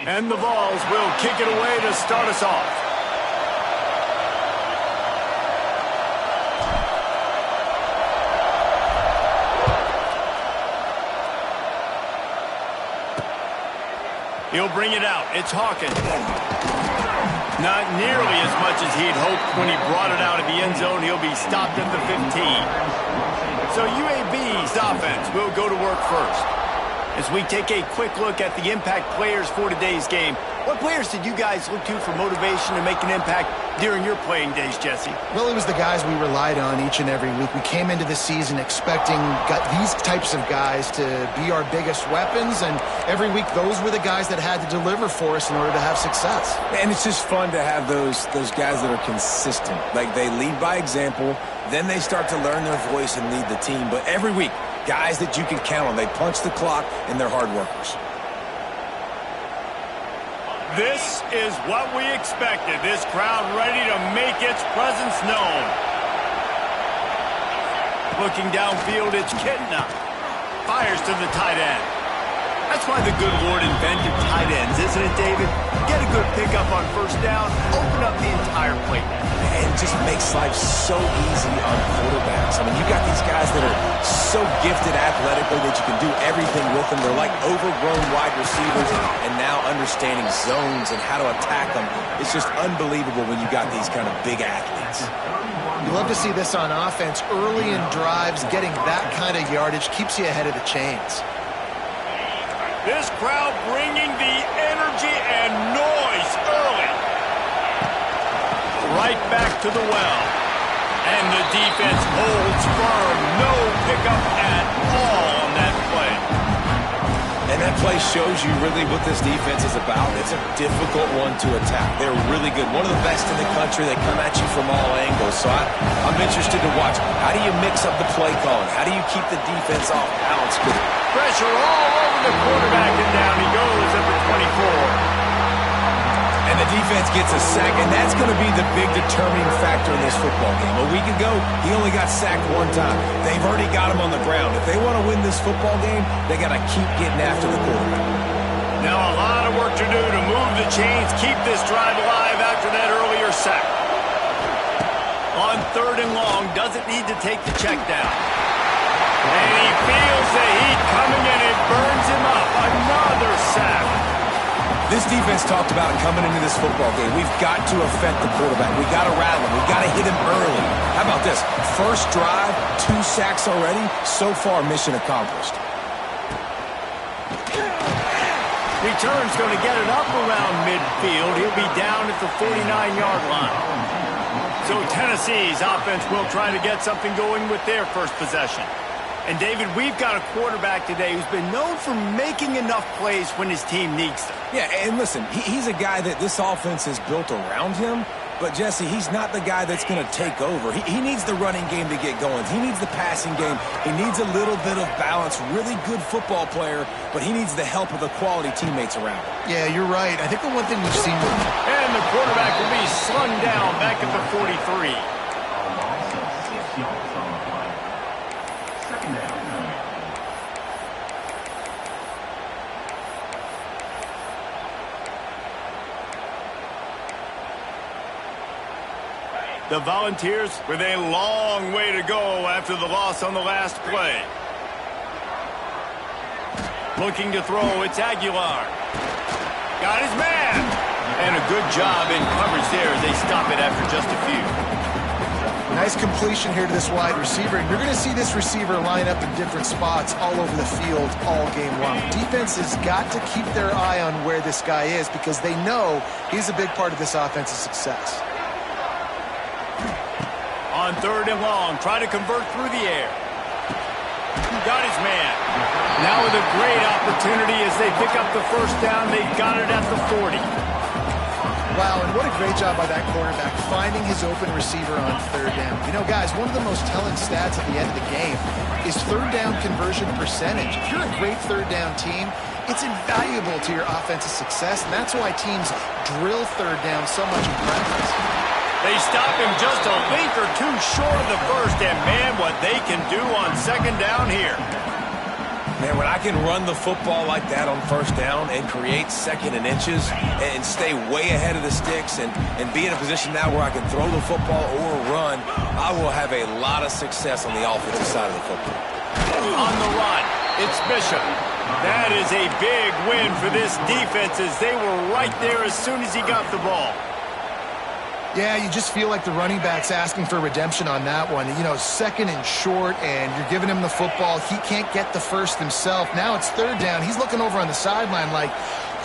And the Vols will kick it away to start us off. He'll bring it out. It's Hawkins. Not nearly as much as he'd hoped when he brought it out of the end zone. He'll be stopped at the 15. So UAB's offense will go to work first. As we take a quick look at the impact players for today's game, what players did you guys look to for motivation to make an impact during your playing days, Jesse? Well, it was the guys we relied on each and every week. We came into the season expecting these types of guys to be our biggest weapons, and every week those were the guys that had to deliver for us in order to have success. And it's just fun to have those guys that are consistent. Like, they lead by example, then they start to learn their voice and lead the team. But every week, guys that you can count on. They punch the clock, and they're hard workers. This is what we expected. This crowd ready to make its presence known. Looking downfield, it's Kitna. Fires to the tight end. That's why the good Lord invented tight ends, isn't it, David? Get a good pickup on first down, open up the entire plate. And just makes life so easy on quarterbacks. I mean, you got these guys that are so gifted athletically that you can do everything with them. They're like overgrown wide receivers, and now understanding zones and how to attack them. It's just unbelievable when you got these kind of big athletes. You love to see this on offense. Early in drives, getting that kind of yardage keeps you ahead of the chains. This crowd bringing the energy and noise early. Right back to the well. And the defense holds firm. No pickup at all on that play. And that play shows you really what this defense is about. It's a difficult one to attack. They're really good. One of the best in the country. They come at you from all angles. So I'm interested to watch. How do you mix up the play calling? How do you keep the defense off balance? Pressure all over the quarterback, and down he goes at the 24. And the defense gets a sack, and that's going to be the big determining factor in this football game. A week ago, he only got sacked one time. They've already got him on the ground. If they want to win this football game, they got to keep getting after the quarterback. Now a lot of work to do to move the chains, keep this drive alive after that earlier sack. On third and long, doesn't need to take the check down. And he feels the heat coming in. It burns him up. Another sack. This defense talked about coming into this football game. We've got to affect the quarterback. We've got to rattle him. We've got to hit him early. How about this? First drive, 2 sacks already. So far, mission accomplished. Return's going to get it up around midfield. He'll be down at the 49-yard line. So Tennessee's offense will try to get something going with their first possession. And, David, we've got a quarterback today who's been known for making enough plays when his team needs them. Yeah, and listen, he's a guy that this offense is built around him. But, Jesse, he's not the guy that's going to take over. He needs the running game to get going. He needs the passing game. He needs a little bit of balance. Really good football player, but he needs the help of the quality teammates around him. Yeah, you're right. I think the one thing we've seen... And the quarterback will be slung down back at the 43. The Volunteers with a long way to go after the loss on the last play. Looking to throw, it's Aguilar. Got his man. And a good job in coverage there as they stop it after just a few. Nice completion here to this wide receiver. And you're going to see this receiver line up in different spots all over the field all game long. Defense has got to keep their eye on where this guy is because they know he's a big part of this offense's success. On third and long, try to convert through the air. Got his man. Now with a great opportunity as they pick up the first down. They got it at the 40. Wow, and what a great job by that quarterback finding his open receiver on third down. You know, guys, one of the most telling stats at the end of the game is third down conversion percentage. If you're a great third down team, it's invaluable to your offensive success, and that's why teams drill third down so much in practice. They stop him just a link or two short of the first, and man, what they can do on second down here. Man, when I can run the football like that on first down and create second and inches and stay way ahead of the sticks and be in a position now where I can throw the football or run, I will have a lot of success on the offensive side of the football. On the run, it's Bishop. That is a big win for this defense as they were right there as soon as he got the ball. Yeah, you just feel like the running back's asking for redemption on that one. You know, second and short, and you're giving him the football. He can't get the first himself. Now it's third down. He's looking over on the sideline like,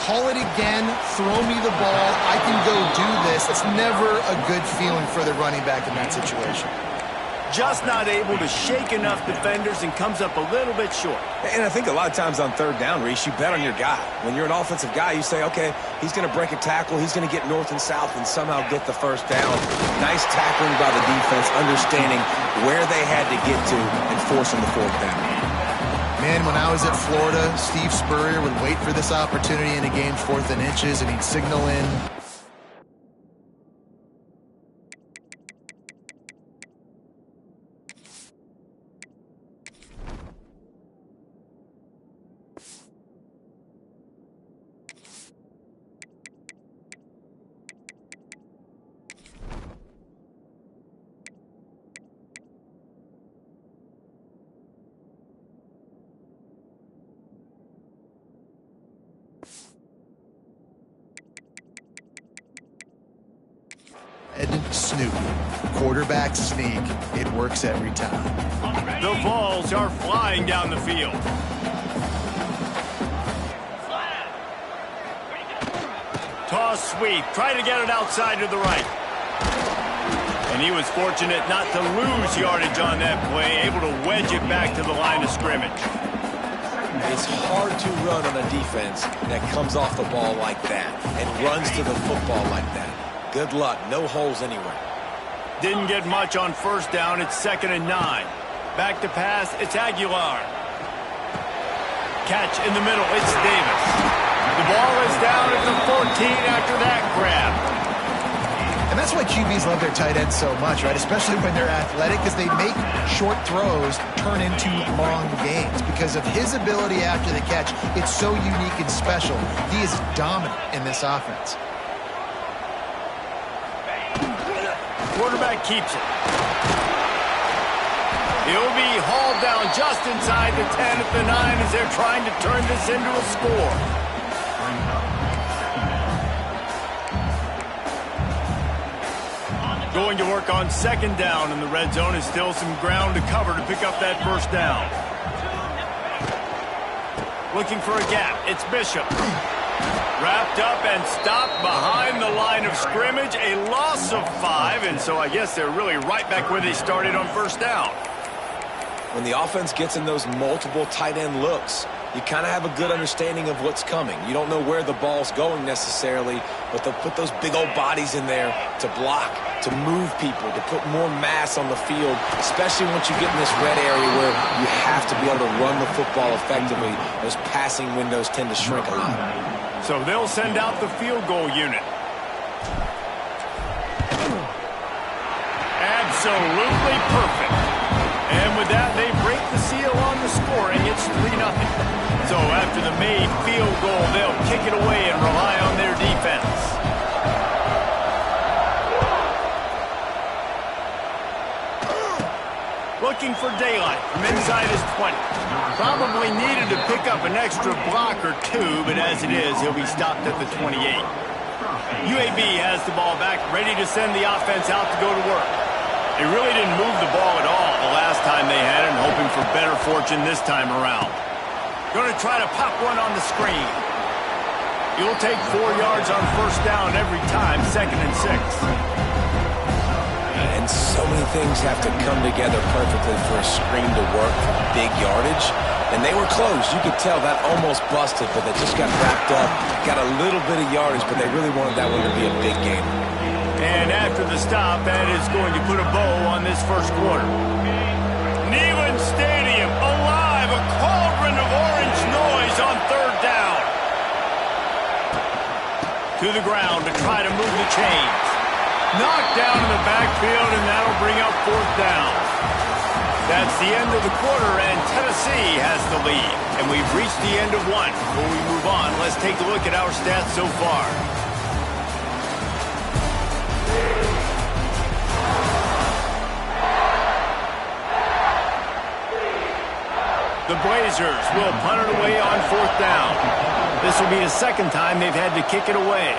call it again, throw me the ball, I can go do this. It's never a good feeling for the running back in that situation. Just not able to shake enough defenders and comes up a little bit short. And I think a lot of times on third down, Reese, you bet on your guy. When you're an offensive guy, you say, okay, he's going to break a tackle, he's going to get north and south and somehow get the first down. Nice tackling by the defense, understanding where they had to get to and forcing the fourth down. Man, when I was at Florida, Steve Spurrier would wait for this opportunity in a game, 4th and inches, and he'd signal in. Snoop, quarterback sneak. It works every time. The balls are flying down the field. Toss sweep. Try to get it outside to the right. And he was fortunate not to lose yardage on that play, able to wedge it back to the line of scrimmage. It's hard to run on a defense that comes off the ball like that and runs to the football like that. Good luck. No holes anywhere. Didn't get much on first down. It's 2nd and 9. Back to pass. It's Aguilar. Catch in the middle. It's Davis. The ball is down at the 14 after that grab. And that's why QBs love their tight ends so much, right? Especially when they're athletic, because they make short throws turn into long gains. Because of his ability after the catch, it's so unique and special. He is dominant in this offense. Quarterback keeps it. He'll be hauled down just inside the 10 at the 9 as they're trying to turn this into a score. Going to work on 2nd down in the red zone is still some ground to cover to pick up that first down. Looking for a gap. It's Bishop. Wrapped up and stopped behind the line of scrimmage. A loss of 5, and so I guess they're really right back where they started on first down. When the offense gets in those multiple tight end looks, you kind of have a good understanding of what's coming. You don't know where the ball's going necessarily, but they'll put those big old bodies in there to block, to move people, to put more mass on the field, especially once you get in this red area where you have to be able to run the football effectively. Those passing windows tend to shrink a lot. So they'll send out the field goal unit. Absolutely perfect. And with that, they break the seal on the scoring. It's 3-0. So after the made field goal, they'll kick it away and rely on their defense. Looking for daylight from inside his 20. Probably needed to pick up an extra block or two, but as it is, he'll be stopped at the 28. UAB has the ball back, ready to send the offense out to go to work. They really didn't move the ball at all the last time they had it, and hoping for better fortune this time around. Going to try to pop one on the screen. You'll take 4 yards on first down every time, 2nd and 6. And so many things have to come together perfectly for a screen to work for big yardage. And they were close. You could tell that almost busted, but they just got wrapped up, got a little bit of yardage, but they really wanted that one to be a big game. And after the stop, that is going to put a bow on this first quarter. Neyland Stadium alive, a cauldron of orange noise on third down. To the ground to try to move the chains. Knocked down in the backfield, and that'll bring up fourth down. That's the end of the quarter, and Tennessee has the lead. And we've reached the end of one. Before we move on, let's take a look at our stats so far. The Blazers will punt it away on 4th down. This will be the second time they've had to kick it away.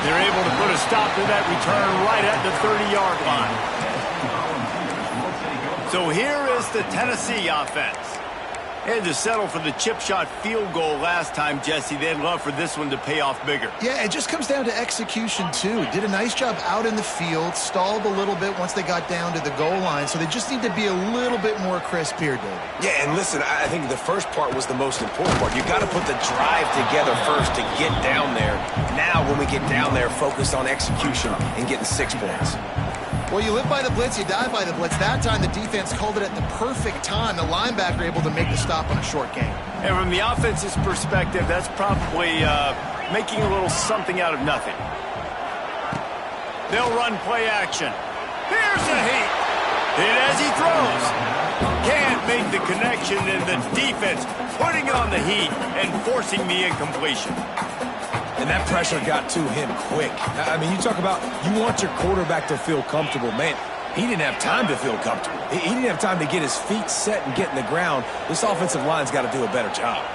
They're able to put a stop to that return right at the 30-yard line. So here is the Tennessee offense. They had to settle for the chip shot field goal last time, Jesse. They'd love for this one to pay off bigger. Yeah, it just comes down to execution, too. Did a nice job out in the field, stalled a little bit once they got down to the goal line, so they just need to be a little bit more crisp here, David. Yeah, and listen, I think the first part was the most important part. You got to put the drive together first to get down there. Now, when we get down there, focus on execution and getting 6 points. Well, you live by the blitz, you die by the blitz. That time, the defense called it at the perfect time. The linebacker able to make the stop on a short game. And from the offense's perspective, that's probably making a little something out of nothing. They'll run play action. Here's a heat. Hit as he throws. Can't make the connection, and the defense putting on the heat and forcing the incompletion. And that pressure got to him quick. I mean, you talk about you want your quarterback to feel comfortable. Man, he didn't have time to feel comfortable. He didn't have time to get his feet set and get in the ground. This offensive line's got to do a better job.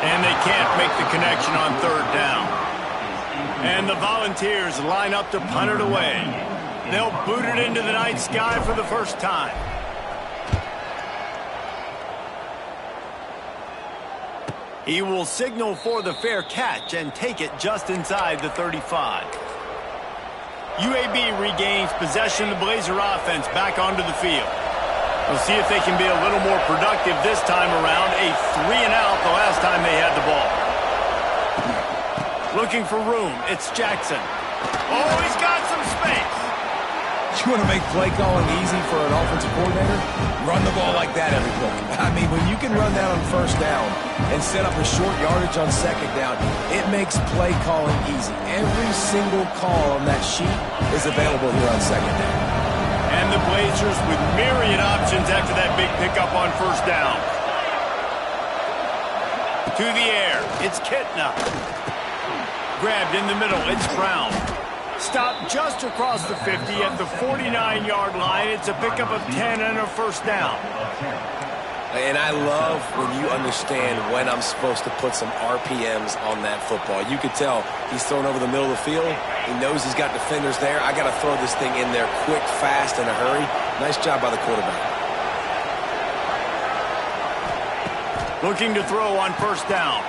And they can't make the connection on 3rd down. And the Volunteers line up to punt it away. They'll boot it into the night sky for the first time. He will signal for the fair catch and take it just inside the 35. UAB regains possession of the Blazer offense back onto the field. We'll see if they can be a little more productive this time around. A 3-and-out the last time they had the ball. Looking for room. It's Jackson. Oh, he's got some space. You want to make play calling easy for an offensive coordinator? Run the ball like that every play. I mean, when you can run that on 1st down and set up a short yardage on 2nd down, it makes play calling easy. Every single call on that sheet is available here on 2nd down. And the Blazers with myriad options after that big pickup on 1st down. To the air, it's Kitna. Grabbed in the middle, it's Brown. Stopped just across the 50 at the 49-yard line. It's a pickup of 10 and a 1st down. And I love when you understand when I'm supposed to put some RPMs on that football. You could tell he's thrown over the middle of the field. He knows he's got defenders there. I got to throw this thing in there quick, fast, in a hurry. Nice job by the quarterback. Looking to throw on 1st down.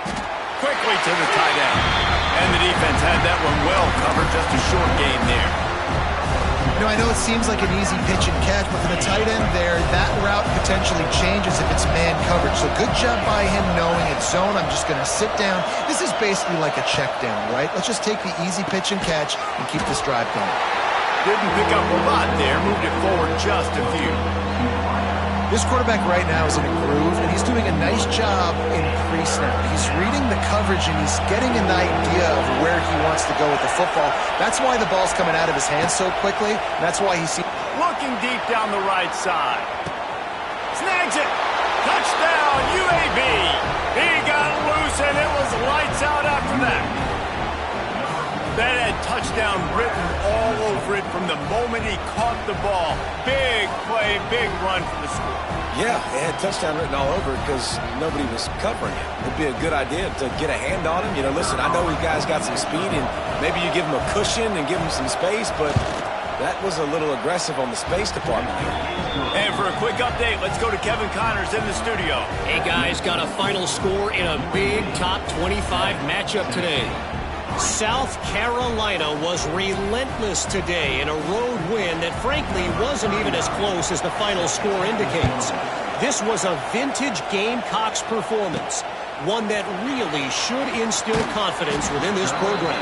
Quickly to the tight end. And the defense had that one well covered. Just a short game there. You know, I know it seems like an easy pitch and catch, but for the tight end there, that route potentially changes if it's man coverage. So good job by him knowing it's zone. I'm just going to sit down. This is basically like a check down, right? Let's just take the easy pitch and catch and keep this drive going. Didn't pick up a lot there. Moved it forward just a few. This quarterback right now is in a groove, and he's doing a nice job in pre-snap. He's reading the coverage, and he's getting an idea of where he wants to go with the football. That's why the ball's coming out of his hands so quickly. And that's why he's looking deep down the right side. Snags it. Touchdown, UAB. He got loose, and it was lights out after that. That had touchdown written all over it from the moment he caught the ball. Big play, big run for the score. Yeah, it had touchdown written all over it because nobody was covering it. It'd be a good idea to get a hand on him. You know, listen, I know you guys got some speed, and maybe you give him a cushion and give him some space, but that was a little aggressive on the space department here. And for a quick update, let's go to Kevin Connors in the studio. Hey, guys, got a final score in a big top 25 matchup today. South Carolina was relentless today in a road win that frankly wasn't even as close as the final score indicates. This was a vintage Gamecocks performance, one that really should instill confidence within this program.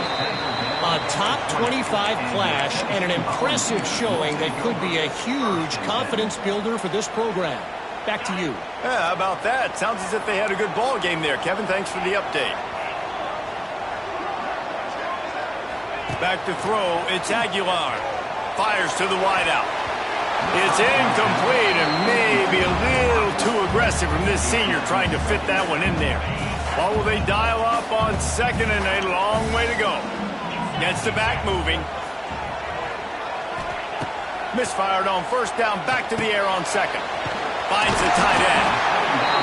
A top 25 clash and an impressive showing that could be a huge confidence builder for this program. Back to you. Yeah, how about that? Sounds as if they had a good ball game there. Kevin, thanks for the update. Back to throw, it's Aguilar. Fires to the wideout. It's incomplete and maybe a little too aggressive from this senior trying to fit that one in there. What will they dial up on second and a long way to go? Gets the back moving. Misfired on first down, back to the air on second. Finds the tight end.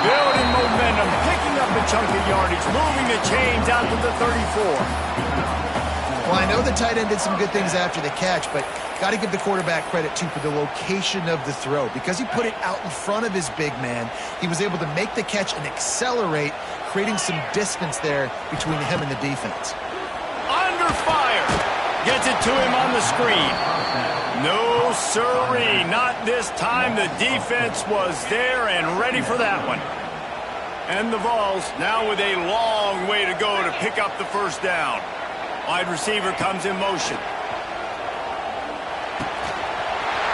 Building momentum, picking up a chunk of yardage, moving the chains out to the 34. Well, I know the tight end did some good things after the catch, but got to give the quarterback credit, too, for the location of the throw. Because he put it out in front of his big man, he was able to make the catch and accelerate, creating some distance there between him and the defense. Under fire. Gets it to him on the screen. No sirree, not this time. The defense was there and ready for that one. And the Vols now with a long way to go to pick up the first down. Wide receiver comes in motion.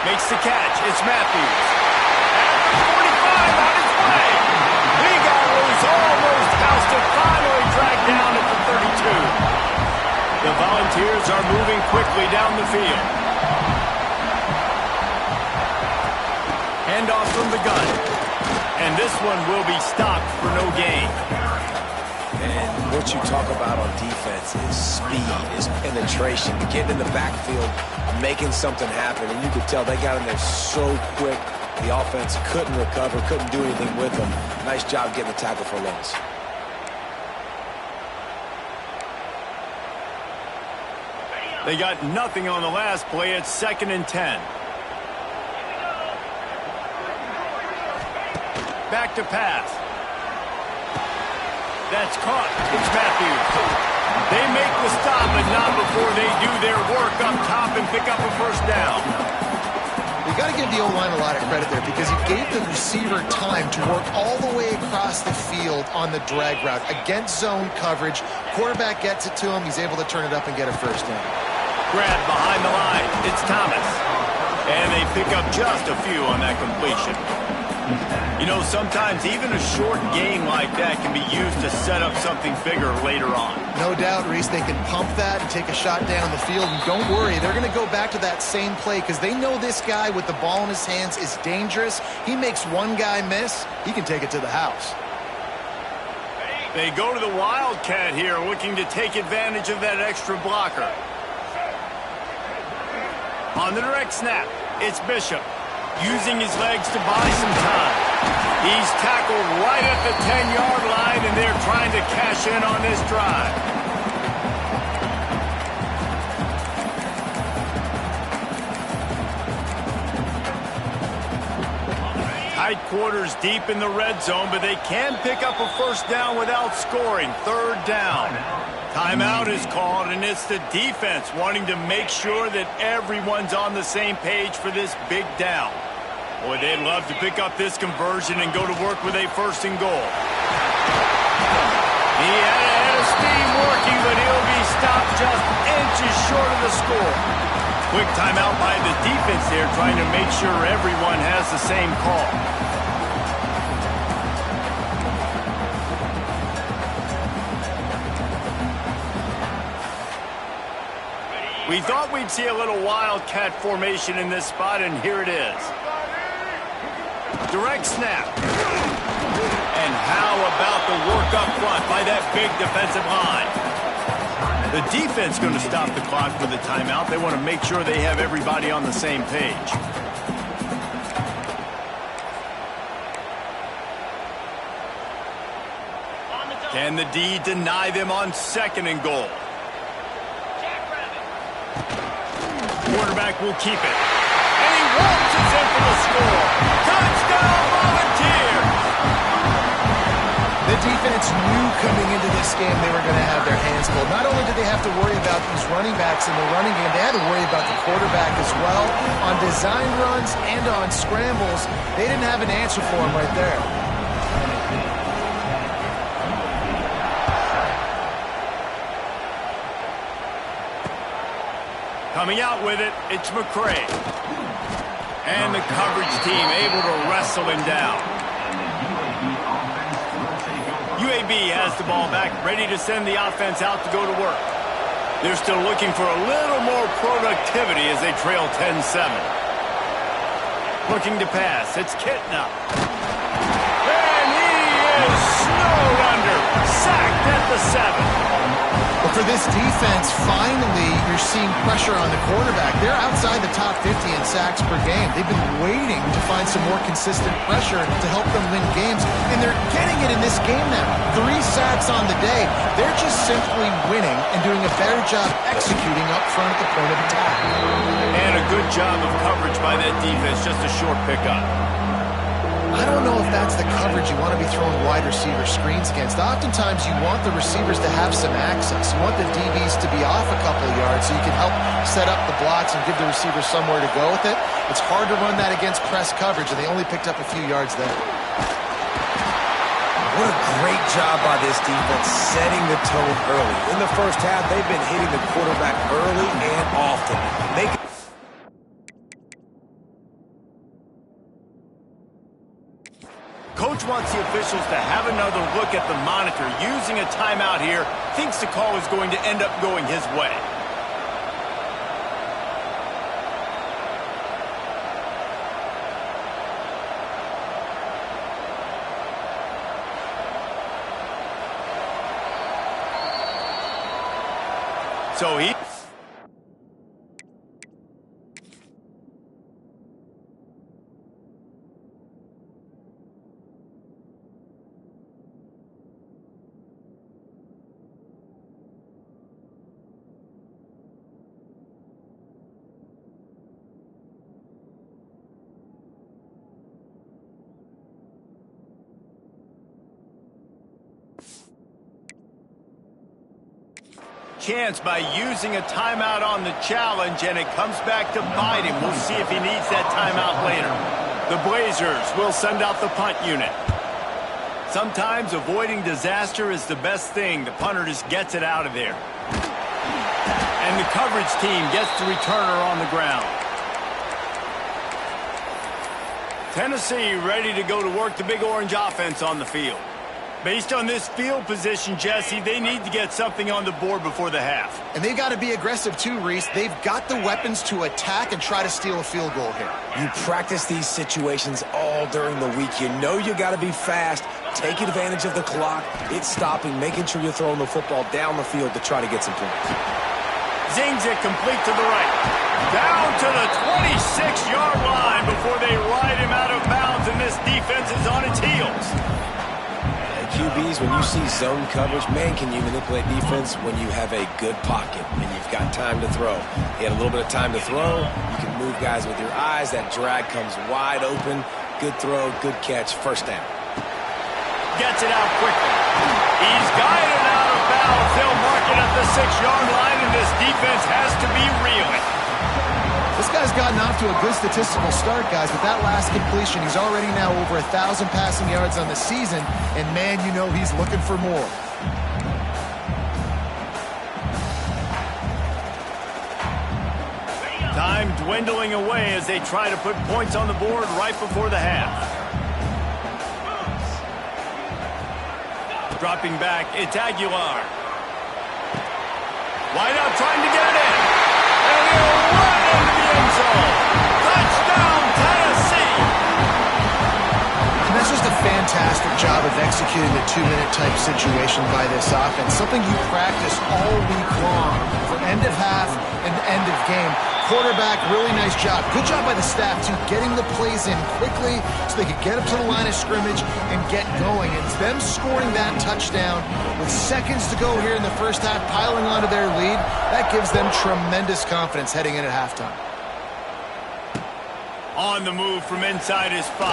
Makes the catch. It's Matthews. At the 45 on his way. He got loose, almost ousted, finally dragged down at the 32. The Volunteers are moving quickly down the field. Handoff from the gun. And this one will be stopped for no gain. And what you talk about on defense is speed, is penetration, getting in the backfield, making something happen. And you could tell they got in there so quick. The offense couldn't recover, couldn't do anything with them. Nice job getting the tackle for loss. They got nothing on the last play. It's 2nd and 10. Back to pass. That's caught. It's Matthews. They make the stop, but not before they do their work up top and pick up a first down. You got to give the O-line a lot of credit there because he gave the receiver time to work all the way across the field on the drag route against zone coverage. Quarterback gets it to him. He's able to turn it up and get a first down. Grab behind the line. It's Thomas. And they pick up just a few on that completion. You know, sometimes even a short game like that can be used to set up something bigger later on. No doubt, Reese, they can pump that and take a shot down the field. And don't worry, they're going to go back to that same play because they know this guy with the ball in his hands is dangerous. He makes one guy miss, he can take it to the house. They go to the Wildcat here, looking to take advantage of that extra blocker. On the direct snap, it's Bishop. Using his legs to buy some time. He's tackled right at the 10-yard line, and they're trying to cash in on this drive. Tight quarters deep in the red zone, but they can pick up a first down without scoring. 3rd down. Timeout is called, and it's the defense wanting to make sure that everyone's on the same page for this big down. Boy, they'd love to pick up this conversion and go to work with a 1st and goal. He had a head of steam working, but he'll be stopped just inches short of the score. Quick timeout by the defense there, trying to make sure everyone has the same call. We thought we'd see a little Wildcat formation in this spot, and here it is. Direct snap. And how about the work up front by that big defensive line? The defense going to stop the clock with a timeout. They want to make sure they have everybody on the same page. Can the D deny them on 2nd and goal? Quarterback will keep it. And he waltzes in for the score. Touchdown, Volunteers! The defense knew coming into this game they were going to have their hands full. Not only did they have to worry about these running backs in the running game, they had to worry about the quarterback as well. On design runs and on scrambles, they didn't have an answer for him right there. Coming out with it, it's McCray. And the coverage team able to wrestle him down. UAB has the ball back, ready to send the offense out to go to work. They're still looking for a little more productivity as they trail 10-7. Looking to pass. It's Kitna. And he is snowed under. Sacked at the 7. But for this defense, finally, you're seeing pressure on the quarterback. They're outside the top 50 in sacks per game. They've been waiting to find some more consistent pressure to help them win games, and they're getting it in this game now. 3 sacks on the day. They're just simply winning and doing a better job executing up front at the point of attack. And a good job of coverage by that defense. Just a short pickup. I don't know if that's the coverage you want to be throwing wide receiver screens against. Oftentimes, you want the receivers to have some access. You want the DBs to be off a couple of yards so you can help set up the blocks and give the receivers somewhere to go with it. It's hard to run that against press coverage, and they only picked up a few yards there. What a great job by this defense setting the tone early. In the first half, they've been hitting the quarterback early and often. Coach wants the officials to have another look at the monitor. Using a timeout here, thinks the call is going to end up going his way. So he... chance by using a timeout on the challenge, and it comes back to bite him. We'll see if he needs that timeout later. The Blazers will send out the punt unit. Sometimes avoiding disaster is the best thing. The punter just gets it out of there. And the coverage team gets the returner on the ground. Tennessee ready to go to work the Big Orange offense on the field. Based on this field position, Jesse, they need to get something on the board before the half. And they've got to be aggressive too, Reese. They've got the weapons to attack and try to steal a field goal here. You practice these situations all during the week. You know you got to be fast, take advantage of the clock. It's stopping, making sure you're throwing the football down the field to try to get some points. Zings it complete to the right. Down to the 26-yard line before they ride him out of bounds, and this defense is on its heels. QBs, when you see zone coverage, man, can you manipulate defense when you have a good pocket and you've got time to throw. He had a little bit of time to throw. You can move guys with your eyes. That drag comes wide open. Good throw, good catch, first down. Gets it out quickly. He's guided out of bounds. They'll mark it at the 6-yard line, and this defense has to be reeling. This guy's gotten off to a good statistical start, guys. With that last completion, he's already now over 1,000 passing yards on the season, and man, you know he's looking for more. Time dwindling away as they try to put points on the board right before the half. Dropping back, it's Aguilar. Wide out trying to get it in. And he'll run into the end zone. Touchdown, Tennessee! And that's just a fantastic job of executing the 2-minute type situation by this offense. Something you practice all week long for end of half and end of game. Quarterback, really nice job. Good job by the staff, too, getting the plays in quickly so they could get up to the line of scrimmage and get going. It's them scoring that touchdown with seconds to go here in the first half, piling onto their lead. That gives them tremendous confidence heading in at halftime. On the move from inside his 5.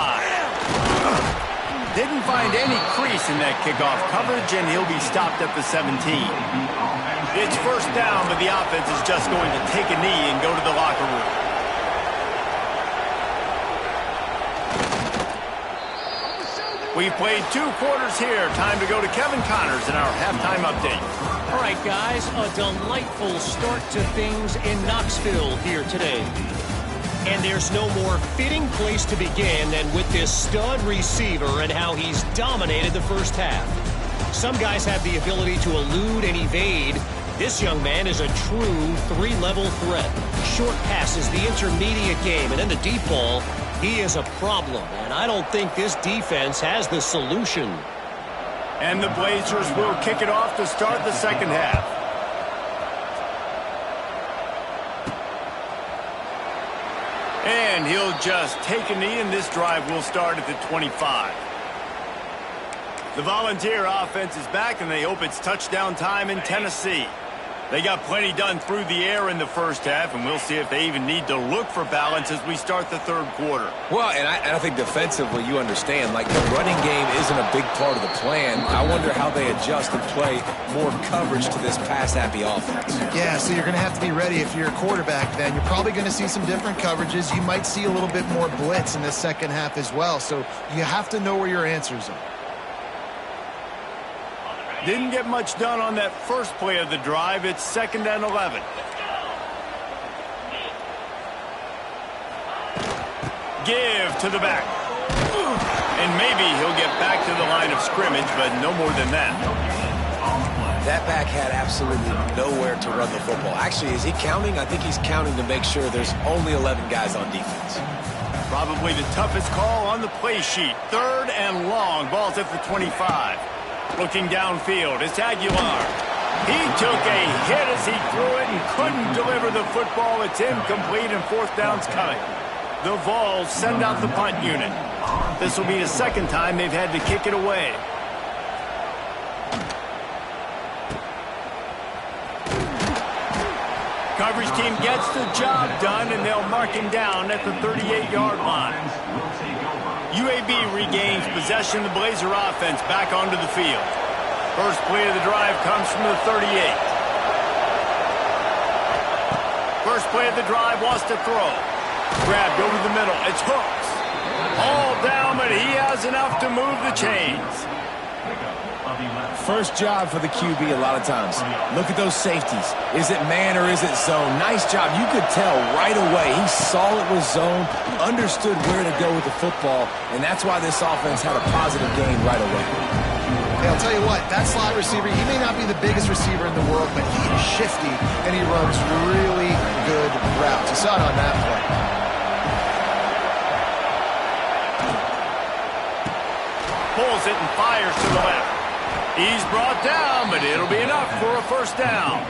Didn't find any crease in that kickoff coverage, and he'll be stopped at the 17. It's first down, but the offense is just going to take a knee and go to the locker room. We've played 2 quarters here. Time to go to Kevin Connors in our halftime update. All right, guys, a delightful start to things in Knoxville here today. And there's no more fitting place to begin than with this stud receiver and how he's dominated the first half. Some guys have the ability to elude and evade. This young man is a true three-level threat. Short passes, the intermediate game, and then the deep ball. He is a problem, and I don't think this defense has the solution. And the Blazers will kick it off to start the second half. And he'll just take a knee, and this drive will start at the 25. The Volunteer offense is back, and they hope it's touchdown time in Tennessee. They got plenty done through the air in the first half, and we'll see if they even need to look for balance as we start the third quarter. Well, and I think defensively, you understand, like the running game isn't a big part of the plan. I wonder how they adjust and play more coverage to this pass-happy offense. Yeah, so you're going to have to be ready if you're a quarterback then. You're probably going to see some different coverages. You might see a little bit more blitz in the second half as well, so you have to know where your answers are. Didn't get much done on that first play of the drive. It's 2nd and 11. Give to the back. And maybe he'll get back to the line of scrimmage, but no more than that. That back had absolutely nowhere to run the football. Actually, is he counting? I think he's counting to make sure there's only 11 guys on defense. Probably the toughest call on the play sheet. 3rd and long. Ball's at the 25. Looking downfield, it's Aguilar. He took a hit as he threw it and couldn't deliver the football. It's incomplete, and 4th down's coming. The Vols send out the punt unit. This will be the second time they've had to kick it away. Coverage team gets the job done, and they'll mark him down at the 38-yard line. UAB regains possession of the Blazer offense back onto the field. First play of the drive comes from the 38. First play of the drive wants to throw. Grabbed over the middle. It's Hooks. All down, but he has enough to move the chains. First job for the QB a lot of times. Look at those safeties. Is it man or is it zone? Nice job. You could tell right away. He saw it was zone, understood where to go with the football, and that's why this offense had a positive gain right away. Hey, I'll tell you what, that slot receiver, he may not be the biggest receiver in the world, but he is shifty, and he runs really good routes. You saw it on that play. Pulls it and fires to the left. He's brought down, but it'll be enough for a first down.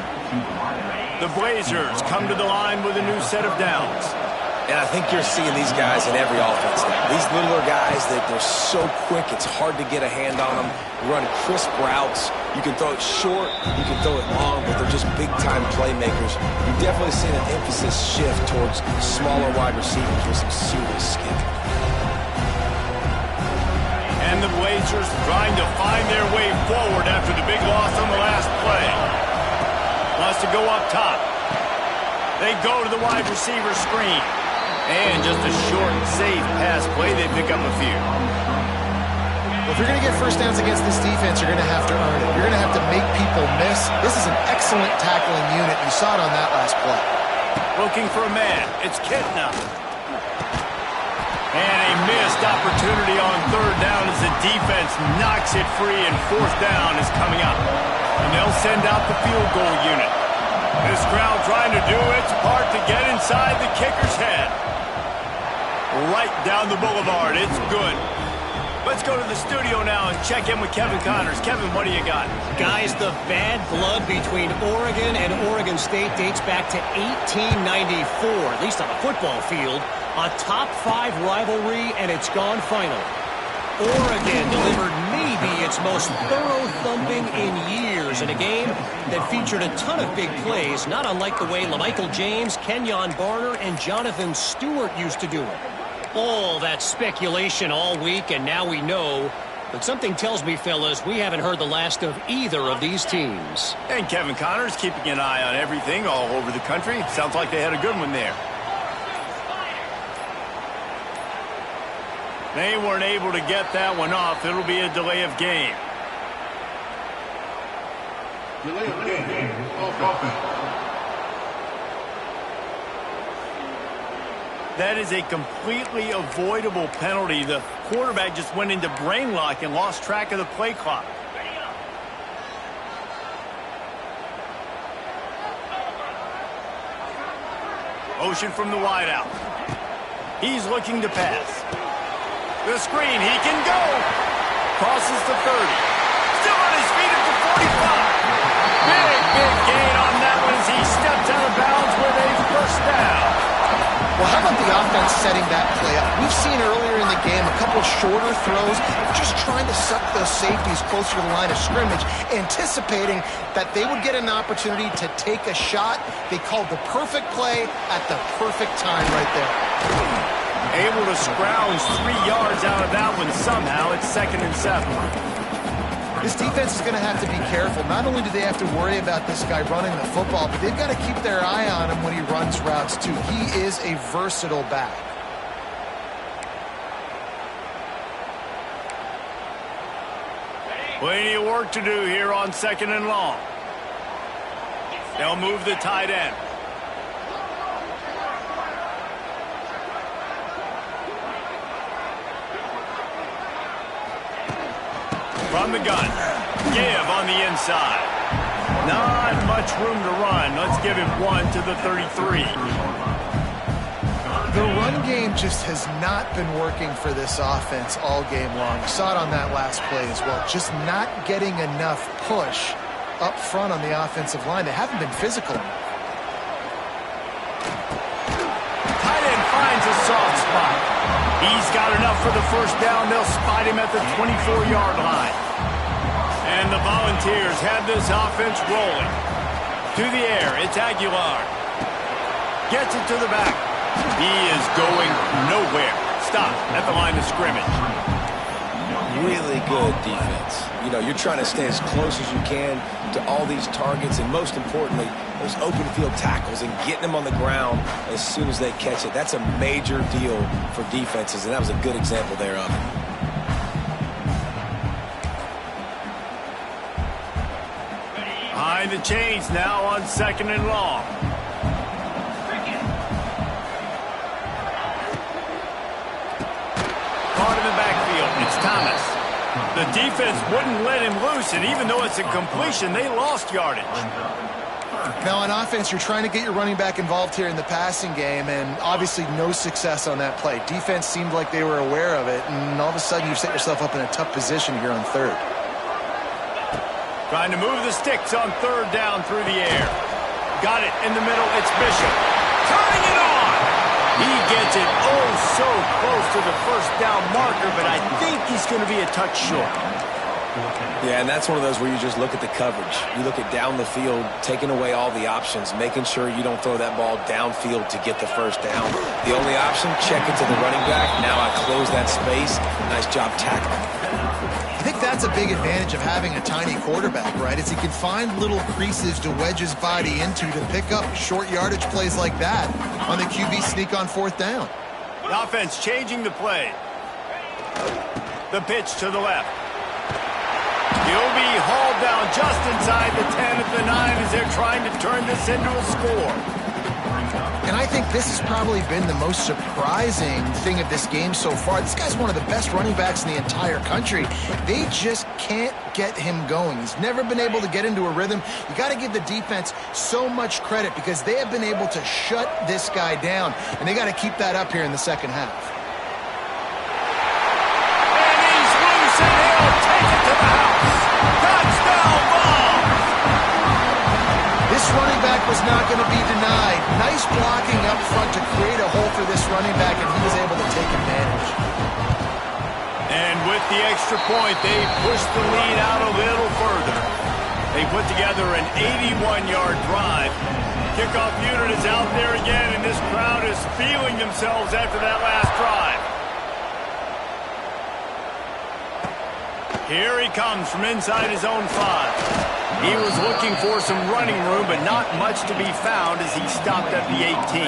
The Blazers come to the line with a new set of downs. And I think you're seeing these guys in every offense now. These littler guys, they're so quick, it's hard to get a hand on them. Run crisp routes. You can throw it short, you can throw it long, but they're just big-time playmakers. You've definitely seen an emphasis shift towards smaller wide receivers with some serious skill. And the Blazers trying to find their way forward after the big loss on the last play. Wants to go up top. They go to the wide receiver screen. And just a short, safe pass play, they pick up a few. Well, if you're going to get first downs against this defense, you're going to have to earn it. You're going to have to make people miss. This is an excellent tackling unit. You saw it on that last play. Looking for a man. It's Kitna. And a missed opportunity on 3rd down as the defense knocks it free, and 4th down is coming up. And they'll send out the field goal unit. This crowd trying to do its part to get inside the kicker's head. Right down the boulevard. It's good. Let's go to the studio now and check in with Kevin Connors. Kevin, what do you got? Guys, the bad blood between Oregon and Oregon State dates back to 1894, at least on the football field. A top-5 rivalry, and it's gone final. Oregon delivered maybe its most thorough thumping in years in a game that featured a ton of big plays, not unlike the way LaMichael James, Kenyon Barner, and Jonathan Stewart used to do it. All that speculation all week, and now we know. But something tells me, fellas, we haven't heard the last of either of these teams. And Kevin Connors keeping an eye on everything all over the country. Sounds like they had a good one there. They weren't able to get that one off. It'll be a delay of game. Delay of game. Offense. That is a completely avoidable penalty. The quarterback just went into brain lock and lost track of the play clock. Motion from the wideout. He's looking to pass. The screen, he can go. Crosses the 30. Still on his feet at the 45. Big gain on that one as he steps out of bounds with a first down. Well, how about the offense setting that play up? We've seen earlier in the game a couple shorter throws, just trying to suck those safeties closer to the line of scrimmage, anticipating that they would get an opportunity to take a shot. They called the perfect play at the perfect time right there. Able to scrounge 3 yards out of that one somehow. It's 2nd and 7. This defense is going to have to be careful. Not only do they have to worry about this guy running the football, but they've got to keep their eye on him when he runs routes too. He is a versatile back. Plenty of work to do here on 2nd and long. They'll move the tight end. From the gun. Give on the inside. Not much room to run. Let's give him 1 to the 33. The run game just has not been working for this offense all game long. We saw it on that last play as well. Just not getting enough push up front on the offensive line. They haven't been physical. Tight end finds a soft spot. He's got enough for the first down. They'll spot him at the 24-yard line. And the Volunteers have this offense rolling. To the air, it's Aguilar. Gets it to the back. He is going nowhere. Stop at the line of scrimmage. Really good defense. You know, you're trying to stay as close as you can to all these targets, and most importantly, those open field tackles and getting them on the ground as soon as they catch it. That's a major deal for defenses, and that was a good example there of it. Behind the chains now on 2nd and long. Caught in the backfield. It's Thomas. The defense wouldn't let him loose, and even though it's a completion, they lost yardage. Now on offense, you're trying to get your running back involved here in the passing game, and obviously no success on that play. Defense seemed like they were aware of it, and all of a sudden you've set yourself up in a tough position here on 3rd. Trying to move the sticks on 3rd down through the air. Got it in the middle. It's Bishop. Turning it on. He gets it so close to the first down marker, but I think he's going to be a touch short. Yeah, and that's one of those where you just look at the coverage. You look at down the field, taking away all the options, making sure you don't throw that ball downfield to get the first down. The only option, check it to the running back. Now I close that space. Nice job tackling. I think that's a big advantage of having a tiny quarterback, right? Is he can find little creases to wedge his body into to pick up short yardage plays like that on the QB sneak on 4th down. The offense changing the play. The pitch to the left. He'll be hauled down just inside the 10 at the 9 as they're trying to turn this into a score. And I think this has probably been the most surprising thing of this game so far. This guy's one of the best running backs in the entire country. They just can't get him going. He's never been able to get into a rhythm. You got to give the defense so much credit because they have been able to shut this guy down, and they got to keep that up here in the second half. And he's loose, and he'll take it to the house. Touchdown ball. This running back was not going to be denied. Nice blocking up front to create a hole for this running back, and he was able to take advantage. And with the extra point, they pushed the lead out a little further. They put together an 81-yard drive. Kickoff unit is out there again, and this crowd is feeling themselves after that last drive. Here he comes from inside his own 5. He was looking for some running room, but not much to be found as he stopped at the 18.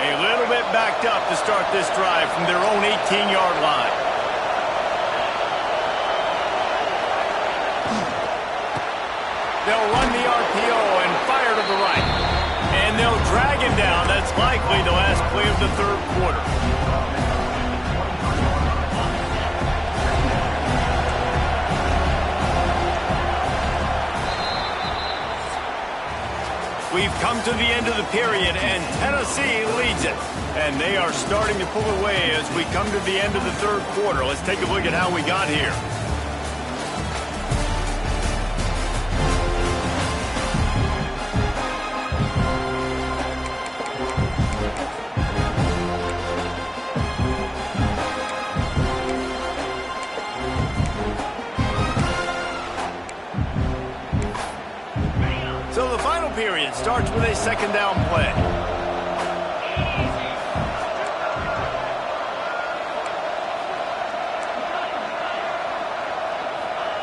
A little bit backed up to start this drive from their own 18-yard line. They'll run the RPO and fire to the right. And they'll drag him down. That's likely the last play of the 3rd quarter. We've come to the end of the period, and Tennessee leads it. And they are starting to pull away as we come to the end of the third quarter. Let's take a look at how we got here. So the final period starts with a second down play.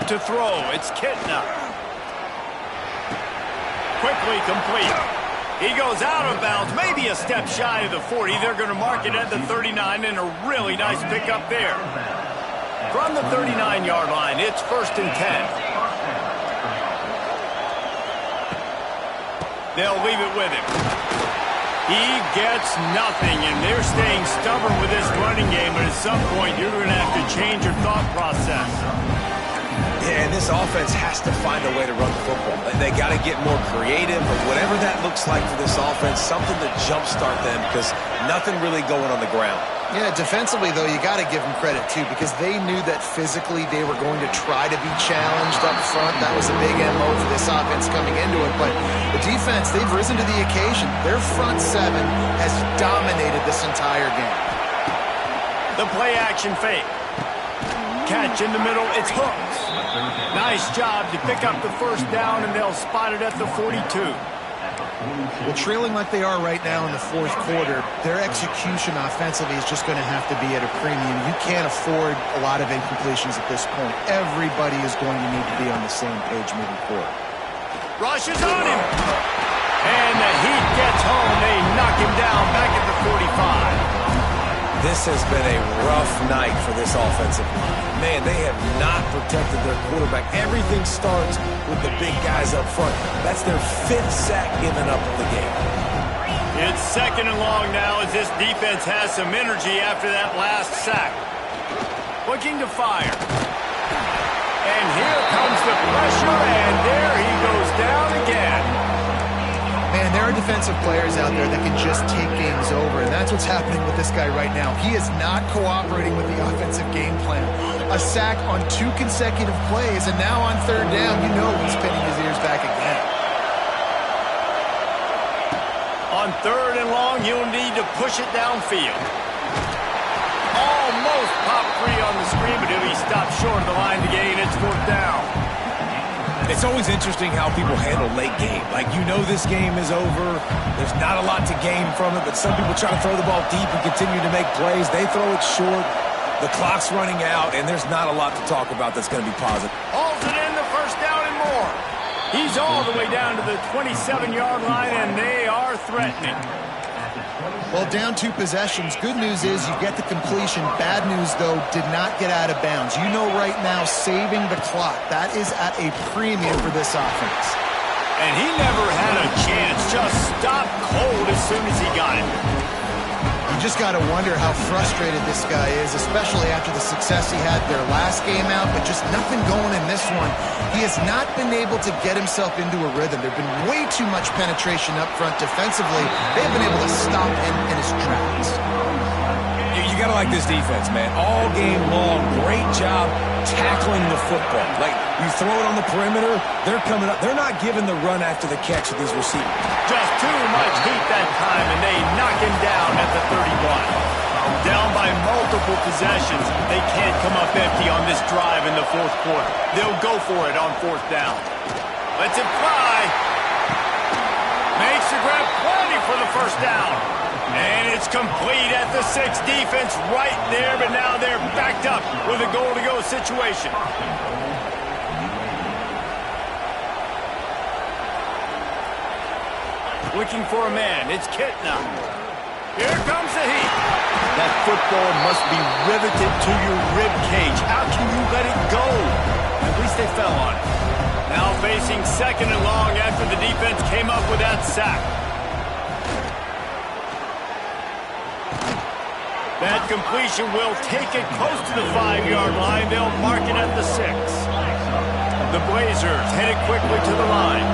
To throw, it's Kitna. Quickly complete. He goes out of bounds, maybe a step shy of the 40. They're going to mark it at the 39, and a really nice pickup there. From the 39-yard line, it's 1st and 10. They'll leave it with him. He gets nothing, and they're staying stubborn with this running game, but at some point, you're going to have to change your thought process. Yeah, and this offense has to find a way to run the football. They got to get more creative, or whatever that looks like for this offense, something to jumpstart them, because nothing really going on the ground. Yeah, defensively, though, you got to give them credit, too, because they knew that physically they were going to try to be challenged up front. That was a big MO for this offense coming into it. But the defense, they've risen to the occasion. Their front seven has dominated this entire game. The play-action fake. Catch in the middle, it's hooked. Nice job to pick up the first down, and they'll spot it at the 42. Well, trailing like they are right now in the fourth quarter, their execution offensively is just going to have to be at a premium. You can't afford a lot of incompletions at this point. Everybody is going to need to be on the same page moving forward. Rush is on him. And the heat gets home. They knock him down back at the 45. This has been a rough night for this offensive line. Man, they have not protected their quarterback. Everything starts with the big guys up front. That's their 5th sack given up in the game. It's 2nd and long now as this defense has some energy after that last sack. Looking to fire. And here comes the pressure, and there he goes down again. Man, there are defensive players out there that can just take games over, and that's what's happening with this guy right now. He is not cooperating with the offensive game plan. A sack on 2 consecutive plays, and now on 3rd down, you know he's pinning his ears back again. On 3rd and long, he'll need to push it downfield. Almost popped free on the screen, but he'll be stopped short of the line to gain. It's 4th down. It's always interesting how people handle late game. Like, you know this game is over. There's not a lot to gain from it, but some people try to throw the ball deep and continue to make plays. They throw it short. The clock's running out, and there's not a lot to talk about that's going to be positive. Hauls it in, the 1st down and more. He's all the way down to the 27-yard line, and they are threatening. Well, down 2 possessions. Good news is you get the completion. Bad news, though, did not get out of bounds. You know right now, saving the clock, that is at a premium for this offense. And he never had a chance. Just stopped cold as soon as he got it. You just got to wonder how frustrated this guy is, especially after the success he had their last game out, but just nothing going in this one. He has not been able to get himself into a rhythm. There's been way too much penetration up front defensively. They've been able to stop him in his tracks. You got to like this defense, man. All game long, great job tackling the football. Like, you throw it on the perimeter, they're coming up. They're not giving the run after the catch of these receivers. Just too much heat that time, and they knock him down at the 31. Down by multiple possessions. They can't come up empty on this drive in the 4th quarter. They'll go for it on 4th down. Lets it fly. Makes the grab, plenty for the 1st down. And it's complete at the 6. Defense right there, but now they're backed up with a goal-to-go situation. Looking for a man. It's Kitna. Here comes the heat. That football must be riveted to your rib cage. How can you let it go? At least they fell on it. Now facing 2nd and long after the defense came up with that sack. That completion will take it close to the 5-yard line. They'll mark it at the 6. The Blazers headed quickly to the line.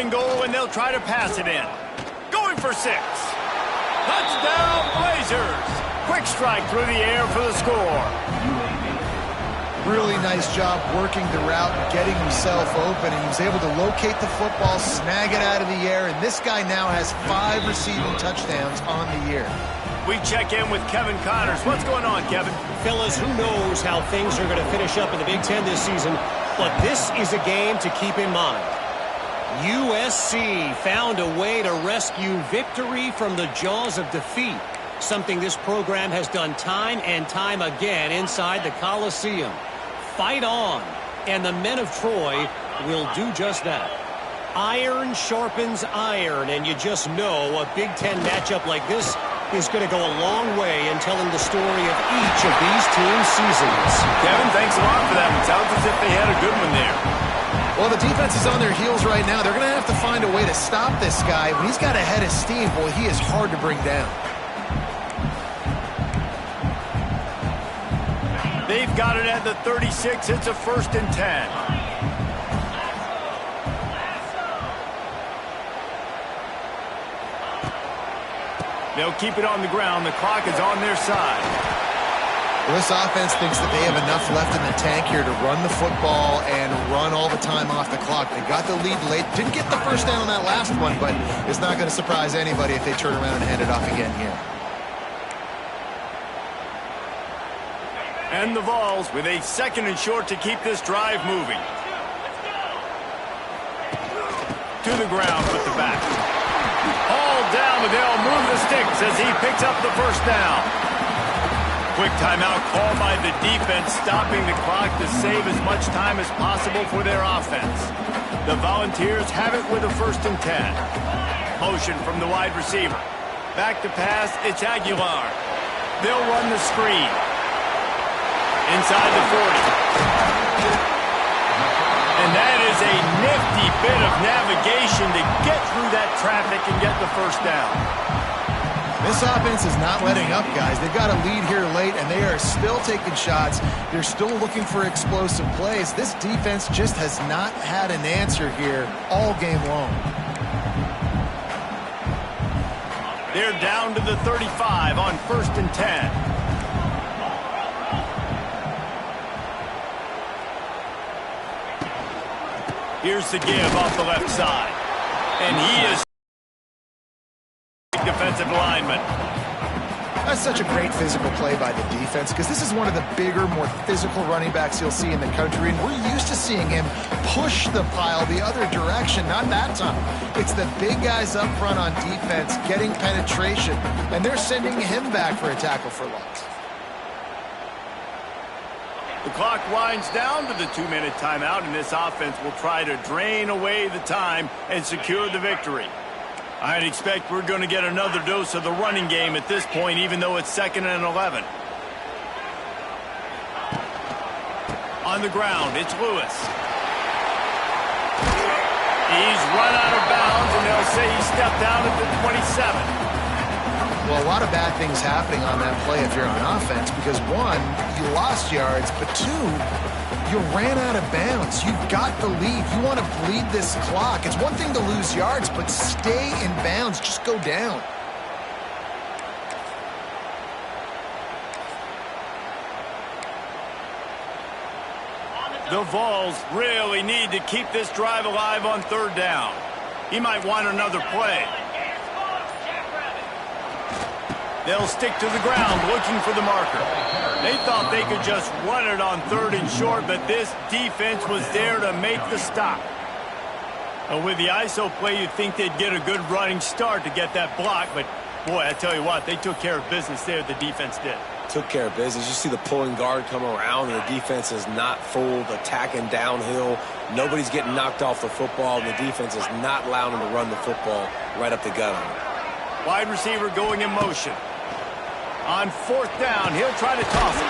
and goal, and they'll try to pass it in. Going for 6. Touchdown, Blazers. Quick strike through the air for the score. Really nice job working the route and getting himself open, and he was able to locate the football, snag it out of the air, and this guy now has 5 receiving touchdowns on the year. We check in with Kevin Connors. What's going on, Kevin? Fellas, who knows how things are going to finish up in the Big Ten this season, but this is a game to keep in mind. USC found a way to rescue victory from the jaws of defeat, something this program has done time and time again inside the Coliseum. Fight on, and the men of Troy will do just that. Iron sharpens iron, and you just know a Big Ten matchup like this is going to go a long way in telling the story of each of these teams' seasons. Kevin, thanks a lot for that. It sounds as if they had a good one there. Well, the defense is on their heels right now. They're going to have to find a way to stop this guy. When he's got a head of steam, boy, he is hard to bring down. They've got it at the 36. It's a 1st and 10. They'll keep it on the ground. The clock is on their side. Well, this offense thinks that they have enough left in the tank here to run the football and run all the time off the clock. They got the lead late. Didn't get the first down on that last one, but it's not going to surprise anybody if they turn around and hand it off again here. And the Vols with a 2nd and short to keep this drive moving. To the ground with the back. All down, but they'll move the sticks as he picks up the first down. Quick timeout called by the defense, stopping the clock to save as much time as possible for their offense. The Volunteers have it with a 1st and 10. Motion from the wide receiver. Back to pass, it's Aguilar. They'll run the screen. Inside the 40. And that is a nifty bit of navigation to get through that traffic and get the first down. This offense is not letting up, guys. They've got a lead here late, and they are still taking shots. They're still looking for explosive plays. This defense just has not had an answer here all game long. They're down to the 35 on 1st and 10. Here's the give off the left side. And he is defensive lineman. That's such a great physical play by the defense because this is one of the bigger, more physical running backs you'll see in the country, and we're used to seeing him push the pile the other direction. Not that time. It's the big guys up front on defense getting penetration, and they're sending him back for a tackle for loss. The clock winds down to the 2-minute timeout, and this offense will try to drain away the time and secure the victory. I'd expect we're going to get another dose of the running game at this point, even though it's 2nd and 11. On the ground, it's Lewis. He's run out of bounds, and they'll say he stepped out at the 27. Well, a lot of bad things happening on that play if you're on offense because, one, you lost yards, but two, you ran out of bounds. You've got the lead. You want to bleed this clock. It's one thing to lose yards, but stay in bounds. Just go down. The Vols really need to keep this drive alive on 3rd down. He might want another play. They'll stick to the ground looking for the marker. They thought they could just run it on 3rd and short, but this defense was there to make the stop. With the ISO play, you'd think they'd get a good running start to get that block, but boy, I tell you what, they took care of business there, the defense did. Took care of business. You see the pulling guard come around, and the defense is not fooled, attacking downhill. Nobody's getting knocked off the football, and the defense is not allowing them to run the football right up the gut on them. Wide receiver going in motion. On 4th down, he'll try to toss it.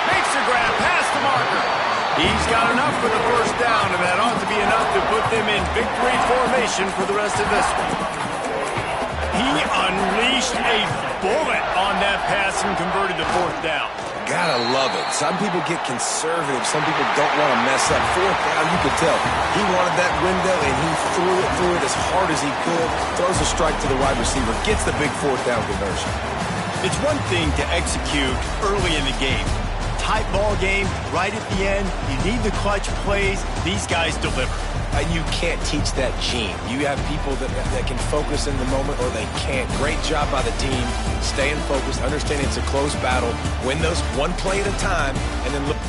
Makes the grab past the marker. He's got enough for the first down, and that ought to be enough to put them in victory formation for the rest of this one. He unleashed a bullet on that pass and converted to 4th down. Gotta love it. Some people get conservative. Some people don't want to mess up. Fourth down, you could tell. He wanted that window, and he threw it as hard as he could. Throws a strike to the wide receiver. Gets the big fourth down conversion. It's one thing to execute early in the game. Tight ball game, right at the end. You need the clutch plays. These guys deliver. You can't teach that gene. You have people that can focus in the moment or they can't. Great job by the team, staying focused, understanding it's a close battle, win those one play at a time, and then look.